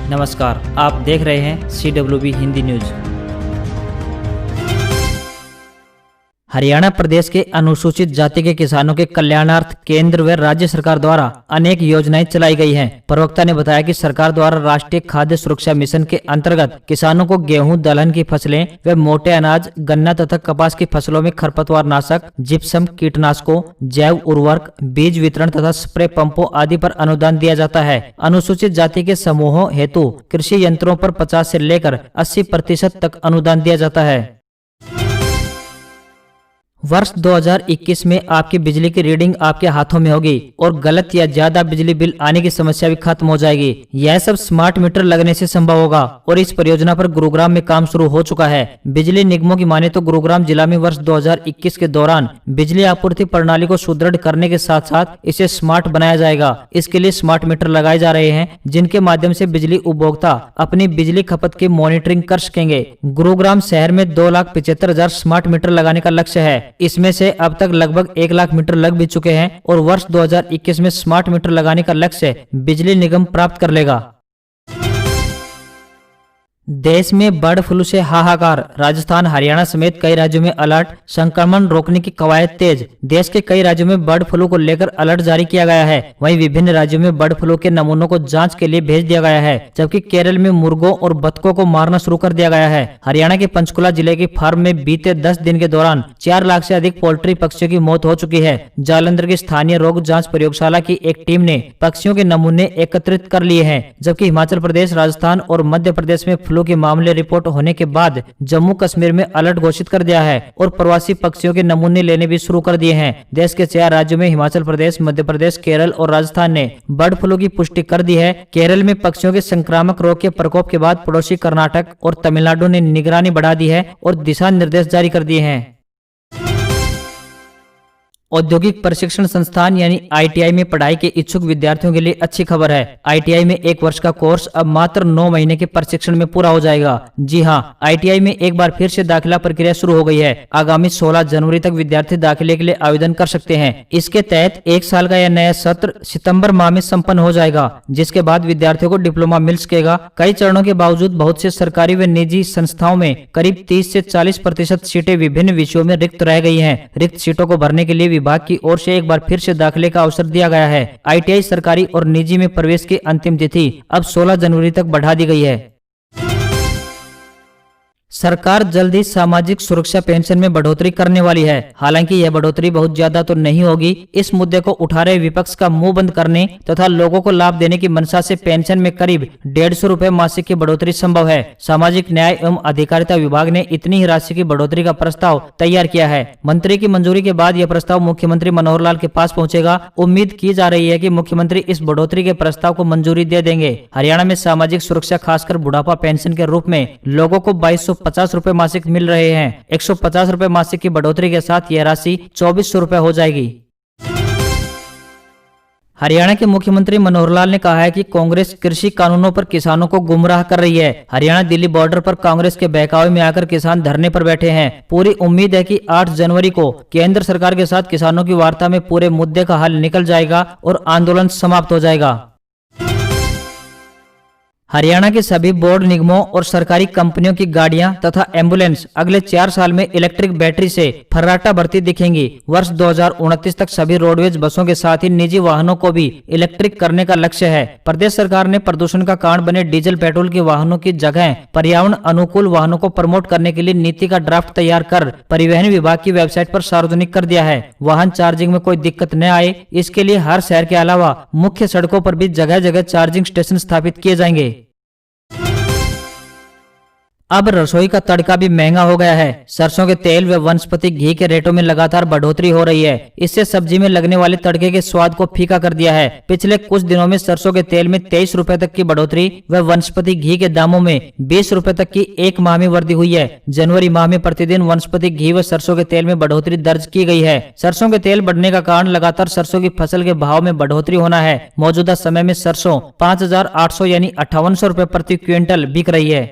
नमस्कार, आप देख रहे हैं CWB हिंदी न्यूज। हरियाणा प्रदेश के अनुसूचित जाति के किसानों के कल्याणार्थ केंद्र व राज्य सरकार द्वारा अनेक योजनाएं चलाई गई हैं। प्रवक्ता ने बताया कि सरकार द्वारा राष्ट्रीय खाद्य सुरक्षा मिशन के अंतर्गत किसानों को गेहूं, दलहन की फसलें व मोटे अनाज, गन्ना तथा कपास की फसलों में खरपतवार नाशक, जिप्सम, कीटनाशकों, जैव उर्वरक, बीज वितरण तथा स्प्रे पंपों आदि पर अनुदान दिया जाता है। अनुसूचित जाति के समूहों हेतु कृषि यंत्रों पर 50 से लेकर 80% तक अनुदान दिया जाता है। वर्ष 2021 में आपकी बिजली की रीडिंग आपके हाथों में होगी और गलत या ज्यादा बिजली बिल आने की समस्या भी खत्म हो जाएगी। यह सब स्मार्ट मीटर लगने से संभव होगा और इस परियोजना पर गुरुग्राम में काम शुरू हो चुका है। बिजली निगमों की माने तो गुरुग्राम जिला में वर्ष 2021 के दौरान बिजली आपूर्ति प्रणाली को सुदृढ़ करने के साथ साथ इसे स्मार्ट बनाया जाएगा। इसके लिए स्मार्ट मीटर लगाए जा रहे हैं, जिनके माध्यम से बिजली उपभोक्ता अपनी बिजली खपत की मॉनिटरिंग कर सकेंगे। गुरुग्राम शहर में 2,75,000 स्मार्ट मीटर लगाने का लक्ष्य है। इसमें से अब तक लगभग 1 लाख मीटर लग भी चुके हैं और वर्ष 2021 में स्मार्ट मीटर लगाने का लक्ष्य बिजली निगम प्राप्त कर लेगा। देश में बर्ड फ्लू से हाहाकार, राजस्थान, हरियाणा समेत कई राज्यों में अलर्ट, संक्रमण रोकने की कवायद तेज। देश के कई राज्यों में बर्ड फ्लू को लेकर अलर्ट जारी किया गया है। वहीं विभिन्न राज्यों में बर्ड फ्लू के नमूनों को जांच के लिए भेज दिया गया है, जबकि केरल में मुर्गों और बतखों को मारना शुरू कर दिया गया है। हरियाणा के पंचकुला जिले की फार्म में बीते 10 दिन के दौरान 4 लाख से अधिक पोल्ट्री पक्षियों की मौत हो चुकी है। जालंधर की स्थानीय रोग जाँच प्रयोगशाला की एक टीम ने पक्षियों के नमूने एकत्रित कर लिए हैं, जबकि हिमाचल प्रदेश, राजस्थान और मध्य प्रदेश में फ्लू के मामले रिपोर्ट होने के बाद जम्मू कश्मीर में अलर्ट घोषित कर दिया है और प्रवासी पक्षियों के नमूने लेने भी शुरू कर दिए हैं। देश के 4 राज्यों में हिमाचल प्रदेश, मध्य प्रदेश, केरल और राजस्थान ने बर्ड फ्लू की पुष्टि कर दी है। केरल में पक्षियों के संक्रामक रोग के प्रकोप के बाद पड़ोसी कर्नाटक और तमिलनाडु ने निगरानी बढ़ा दी है और दिशा निर्देश जारी कर दिए हैं। औद्योगिक प्रशिक्षण संस्थान यानी ITI में पढ़ाई के इच्छुक विद्यार्थियों के लिए अच्छी खबर है। ITI में 1 वर्ष का कोर्स अब मात्र 9 महीने के प्रशिक्षण में पूरा हो जाएगा। जी हां, ITI में एक बार फिर से दाखिला प्रक्रिया शुरू हो गई है। आगामी 16 जनवरी तक विद्यार्थी दाखिले के लिए आवेदन कर सकते हैं। इसके तहत 1 साल का यह नया सत्र सितंबर माह में संपन्न हो जाएगा, जिसके बाद विद्यार्थियों को डिप्लोमा मिल सकेगा। कई चरणों के बावजूद बहुत से सरकारी व निजी संस्थाओं में करीब 30 से 40% सीटें विभिन्न विषयों में रिक्त रह गई हैं। रिक्त सीटों को भरने के लिए विभाग की ओर से एक बार फिर से दाखिले का अवसर दिया गया है। ITI सरकारी और निजी में प्रवेश की अंतिम तिथि अब 16 जनवरी तक बढ़ा दी गई है। सरकार जल्द ही सामाजिक सुरक्षा पेंशन में बढ़ोतरी करने वाली है। हालांकि यह बढ़ोतरी बहुत ज्यादा तो नहीं होगी। इस मुद्दे को उठा रहे विपक्ष का मुंह बंद करने तथा लोगों को लाभ देने की मंशा से पेंशन में करीब 150 रुपए मासिक की बढ़ोतरी संभव है। सामाजिक न्याय एवं अधिकारिता विभाग ने इतनी ही राशि की बढ़ोतरी का प्रस्ताव तैयार किया है। मंत्री की मंजूरी के बाद यह प्रस्ताव मुख्यमंत्री मनोहर लाल के पास पहुंचेगा। उम्मीद की जा रही है कि मुख्यमंत्री इस बढ़ोतरी के प्रस्ताव को मंजूरी दे देंगे। हरियाणा में सामाजिक सुरक्षा खासकर बुढ़ापा पेंशन के रूप में लोगों को 2250 रुपए मासिक मिल रहे हैं। 150 रुपए मासिक की बढ़ोतरी के साथ यह राशि 2400 रुपए हो जाएगी। हरियाणा के मुख्यमंत्री मनोहर लाल ने कहा है कि कांग्रेस कृषि कानूनों पर किसानों को गुमराह कर रही है। हरियाणा दिल्ली बॉर्डर पर कांग्रेस के बहकावे में आकर किसान धरने पर बैठे हैं। पूरी उम्मीद है कि 8 जनवरी को केंद्र सरकार के साथ किसानों की वार्ता में पूरे मुद्दे का हल निकल जाएगा और आंदोलन समाप्त हो जाएगा। हरियाणा के सभी बोर्ड निगमों और सरकारी कंपनियों की गाड़ियां तथा एम्बुलेंस अगले 4 साल में इलेक्ट्रिक बैटरी से फर्राटा भरती दिखेंगी। वर्ष 2029 तक सभी रोडवेज बसों के साथ ही निजी वाहनों को भी इलेक्ट्रिक करने का लक्ष्य है। प्रदेश सरकार ने प्रदूषण का कारण बने डीजल पेट्रोल के वाहनों की जगह पर्यावरण अनुकूल वाहनों को प्रमोट करने के लिए नीति का ड्राफ्ट तैयार कर परिवहन विभाग की वेबसाइट पर सार्वजनिक कर दिया है। वाहन चार्जिंग में कोई दिक्कत न आए, इसके लिए हर शहर के अलावा मुख्य सड़कों पर भी जगह जगह चार्जिंग स्टेशन स्थापित किए जाएंगे। अब रसोई का तड़का भी महंगा हो गया है। सरसों के तेल व वनस्पति घी के रेटों में लगातार बढ़ोतरी हो रही है। इससे सब्जी में लगने वाले तड़के के स्वाद को फीका कर दिया है। पिछले कुछ दिनों में सरसों के तेल में 23 रुपए तक की बढ़ोतरी व वनस्पति घी के दामों में 20 रुपए तक की एक माह में वृद्धि हुई है। जनवरी माह में प्रतिदिन वनस्पति घी व सरसों के तेल में बढ़ोतरी दर्ज की गई है। सरसों के तेल बढ़ने का कारण लगातार सरसों की फसल के भाव में बढ़ोतरी होना है। मौजूदा समय में सरसों 5800 यानी 5800 रुपए प्रति क्विंटल बिक रही है।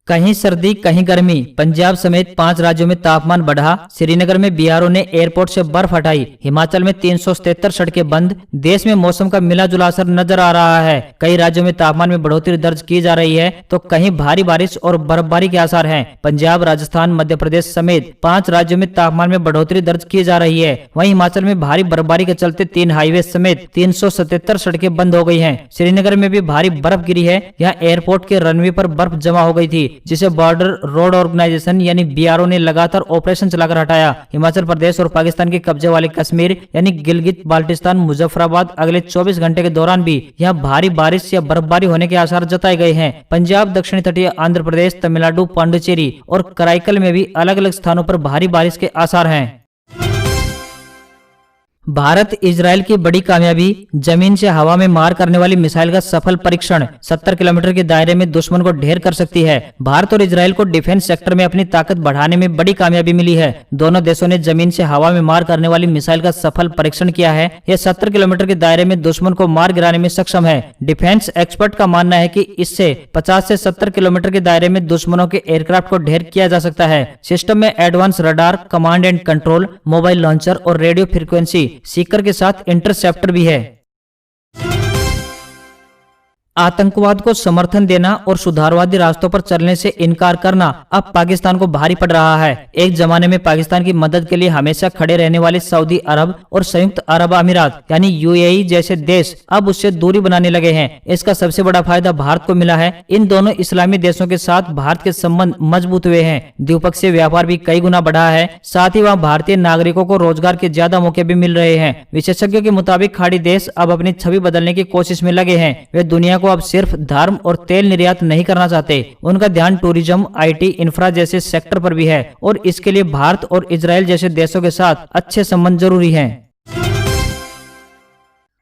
कहीं सर्दी कहीं गर्मी, पंजाब समेत 5 राज्यों में तापमान बढ़ा। श्रीनगर में बीआरओ ने एयरपोर्ट से बर्फ हटाई। हिमाचल में 377 सड़कें बंद। देश में मौसम का मिला जुला असर नजर आ रहा है। कई राज्यों में तापमान में बढ़ोतरी दर्ज की जा रही है तो कहीं भारी बारिश और बर्फबारी के आसार हैं। पंजाब, राजस्थान, मध्य प्रदेश समेत 5 राज्यों में तापमान में बढ़ोतरी दर्ज की जा रही है। वहीं हिमाचल में भारी बर्फबारी के चलते 3 हाईवे समेत 377 सड़कें बंद हो गई हैं। श्रीनगर में भी भारी बर्फ गिरी है। यहाँ एयरपोर्ट के रनवे पर बर्फ जमा हो गई थी, जिसे बॉर्डर रोड ऑर्गेनाइजेशन यानी बीआरओ ने लगातार ऑपरेशन चलाकर हटाया। हिमाचल प्रदेश और पाकिस्तान के कब्जे वाले कश्मीर यानी गिलगित बाल्टिस्तान, मुजफ्फराबाद अगले 24 घंटे के दौरान भी यहाँ भारी बारिश या बर्फबारी होने के आसार जताए गए हैं। पंजाब, दक्षिणी तटीय आंध्र प्रदेश, तमिलनाडु, पांडिचेरी और कराईकल में भी अलग अलग स्थानों पर भारी बारिश के आसार हैं। भारत इजराइल की बड़ी कामयाबी, जमीन से हवा में मार करने वाली मिसाइल का सफल परीक्षण 70 किलोमीटर के दायरे में दुश्मन को ढेर कर सकती है। भारत और इजराइल को डिफेंस सेक्टर में अपनी ताकत बढ़ाने में बड़ी कामयाबी मिली है। दोनों देशों ने जमीन से हवा में मार करने वाली मिसाइल का सफल परीक्षण किया है। यह 70 किलोमीटर के दायरे में दुश्मन को मार गिराने में सक्षम है। डिफेंस एक्सपर्ट का मानना है कि इससे 50 से 70 किलोमीटर के दायरे में दुश्मनों के एयरक्राफ्ट को ढेर किया जा सकता है। सिस्टम में advance radar, command and control, mobile launcher और रेडियो फ्रीक्वेंसी सीकर के साथ इंटरसेप्टर भी है। आतंकवाद को समर्थन देना और सुधारवादी रास्तों पर चलने से इनकार करना अब पाकिस्तान को भारी पड़ रहा है। एक जमाने में पाकिस्तान की मदद के लिए हमेशा खड़े रहने वाले सऊदी अरब और संयुक्त अरब अमीरात यानी यूएई जैसे देश अब उससे दूरी बनाने लगे हैं। इसका सबसे बड़ा फायदा भारत को मिला है। इन दोनों इस्लामी देशों के साथ भारत के संबंध मजबूत हुए हैं। द्विपक्षीय व्यापार भी कई गुना बढ़ा है। साथ ही वहाँ भारतीय नागरिकों को रोजगार के ज्यादा मौके भी मिल रहे हैं। विशेषज्ञों के मुताबिक खाड़ी देश अब अपनी छवि बदलने की कोशिश में लगे हैं। वे दुनिया को अब सिर्फ धर्म और तेल निर्यात नहीं करना चाहते। उनका ध्यान टूरिज्म, आईटी, इंफ्रा जैसे सेक्टर पर भी है और इसके लिए भारत और इजराइल जैसे देशों के साथ अच्छे संबंध जरूरी हैं।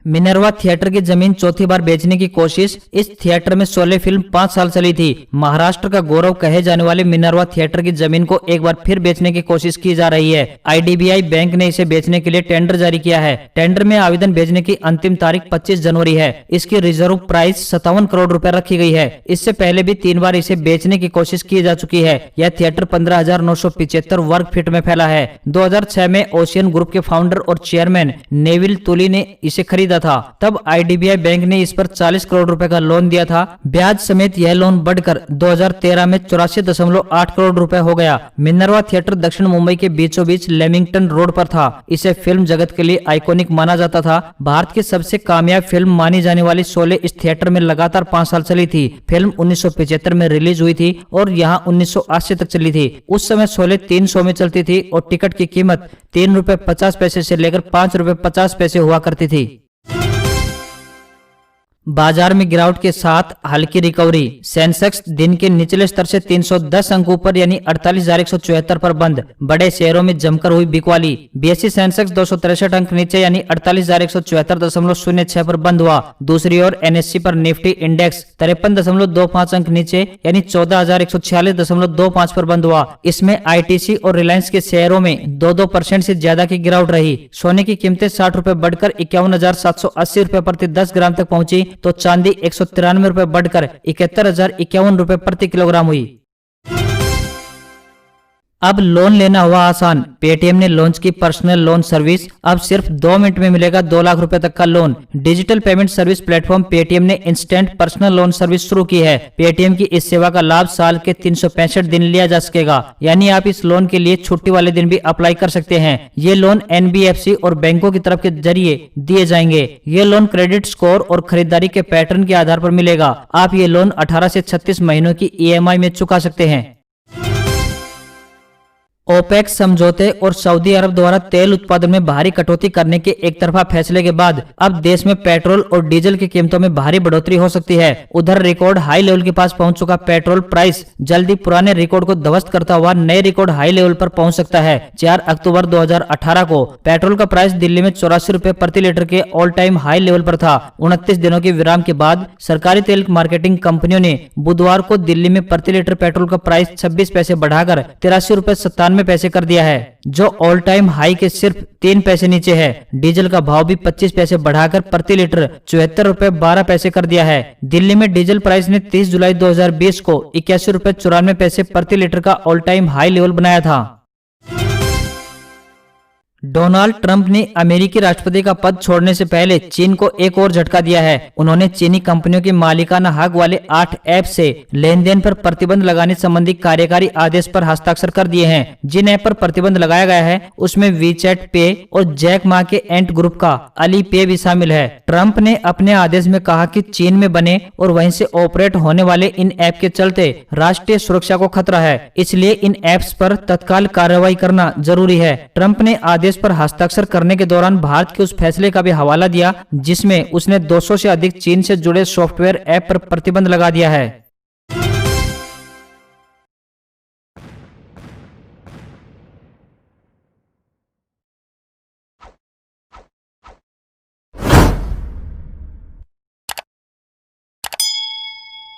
मिनर्वा थिएटर की जमीन चौथी बार बेचने की कोशिश। इस थिएटर में शोले फिल्म 5 साल चली थी। महाराष्ट्र का गौरव कहे जाने वाले मिनर्वा थिएटर की जमीन को एक बार फिर बेचने की कोशिश की जा रही है। आईडीबीआई बैंक ने इसे बेचने के लिए टेंडर जारी किया है। टेंडर में आवेदन भेजने की अंतिम तारीख 25 जनवरी है। इसकी रिजर्व प्राइस 57 करोड़ रुपए रखी गई है। इससे पहले भी 3 बार इसे बेचने की कोशिश की जा चुकी है। यह थिएटर 15,975 वर्ग फीट में फैला है। 2006 में ओशियन ग्रुप के फाउंडर और चेयरमैन नेविल तुली ने इसे खरीदा था। तब आईडीबीआई बैंक ने इस पर 40 करोड़ रुपए का लोन दिया था। ब्याज समेत यह लोन बढ़कर 2013 में 84.8 करोड़ रुपए हो गया। मिनर्वा थिएटर दक्षिण मुंबई के बीचों बीच लेमिंगटन रोड पर था। इसे फिल्म जगत के लिए आइकॉनिक माना जाता था। भारत की सबसे कामयाब फिल्म मानी जाने वाली शोले इस थिएटर में लगातार 5 साल चली थी। फिल्म 1975 में रिलीज हुई थी और यहाँ 1980 तक चली थी। उस समय शोले 3 शो में चलती थी और टिकट की कीमत 3 रुपए 50 पैसे से लेकर 5 रुपए 50 पैसे हुआ करती थी। बाजार में गिरावट के साथ हल्की रिकवरी। सेंसेक्स दिन के निचले स्तर से 310 अंक ऊपर यानी 48,174 पर बंद। बड़े शेयरों में जमकर हुई बिकवाली। बीएसई सेंसेक्स 263 अंक नीचे यानी 48,174.06 पर बंद हुआ। दूसरी ओर एनएससी पर निफ्टी इंडेक्स 53.25 अंक नीचे यानी 14,146.25 पर बंद हुआ। इसमें आईटीसी और रिलायंस के शेयरों में 2% से ज्यादा की गिरावट रही। सोने की कीमतें 60 रुपए बढ़कर 51,780 रुपए प्रति 10 ग्राम तक पहुंची तो चांदी 193 रुपए बढ़कर 71,051 रुपए प्रति किलोग्राम हुई। अब लोन लेना हुआ आसान। पेटीएम ने लॉन्च की पर्सनल लोन सर्विस। अब सिर्फ 2 मिनट में मिलेगा 2 लाख रुपए तक का loan. Digital payment service platform Paytm ने इंस्टेंट पर्सनल लोन सर्विस शुरू की है। पेटीएम की इस सेवा का लाभ साल के 365 दिन लिया जा सकेगा। यानी आप इस लोन के लिए छुट्टी वाले दिन भी अप्लाई कर सकते हैं। ये लोन एनबीएफसी और बैंकों की तरफ के जरिए दिए जाएंगे। ये लोन क्रेडिट स्कोर और खरीदारी के पैटर्न के आधार पर मिलेगा। आप ये लोन 18 से 36 महीनों की ईएमआई में चुका सकते हैं। ओपेक समझौते और सऊदी अरब द्वारा तेल उत्पादन में भारी कटौती करने के एक तरफा फैसले के बाद अब देश में पेट्रोल और डीजल की कीमतों में भारी बढ़ोतरी हो सकती है। उधर रिकॉर्ड हाई लेवल के पास पहुंच चुका पेट्रोल प्राइस जल्दी पुराने रिकॉर्ड को ध्वस्त करता हुआ नए रिकॉर्ड हाई लेवल पर पहुंच सकता है। 4 अक्टूबर 2018 को पेट्रोल का प्राइस दिल्ली में 84 रुपए प्रति लीटर के ऑल टाइम हाई लेवल पर था। 29 दिनों के विराम के बाद सरकारी तेल मार्केटिंग कंपनियों ने बुधवार को दिल्ली में प्रति लीटर पेट्रोल का प्राइस 26 पैसे बढ़ाकर 83 रुपए 97 94 पैसे कर दिया है, जो ऑल टाइम हाई के सिर्फ 3 पैसे नीचे है। डीजल का भाव भी 25 पैसे बढ़ाकर प्रति लीटर 74 रुपए 12 पैसे कर दिया है। दिल्ली में डीजल प्राइस ने 30 जुलाई 2020 को 81 रुपए 94 पैसे प्रति लीटर का ऑल टाइम हाई लेवल बनाया था। डोनाल्ड ट्रंप ने अमेरिकी राष्ट्रपति का पद छोड़ने से पहले चीन को एक और झटका दिया है। उन्होंने चीनी कंपनियों के मालिकाना हक वाले 8 ऐप से लेन देन पर प्रतिबंध लगाने संबंधी कार्यकारी आदेश पर हस्ताक्षर कर दिए हैं। जिन ऐप पर प्रतिबंध लगाया गया है उसमें वीचैट पे और जैक मा के एंट ग्रुप का अली पे भी शामिल है। ट्रंप ने अपने आदेश में कहा कि चीन में बने और वहीं से ऑपरेट होने वाले इन ऐप के चलते राष्ट्रीय सुरक्षा को खतरा है, इसलिए इन ऐप्स पर तत्काल कार्रवाई करना जरूरी है। ट्रंप ने आदेश पर हस्ताक्षर करने के दौरान भारत के उस फैसले का भी हवाला दिया जिसमें उसने 200 से अधिक चीन से जुड़े सॉफ्टवेयर ऐप पर प्रतिबंध लगा दिया है।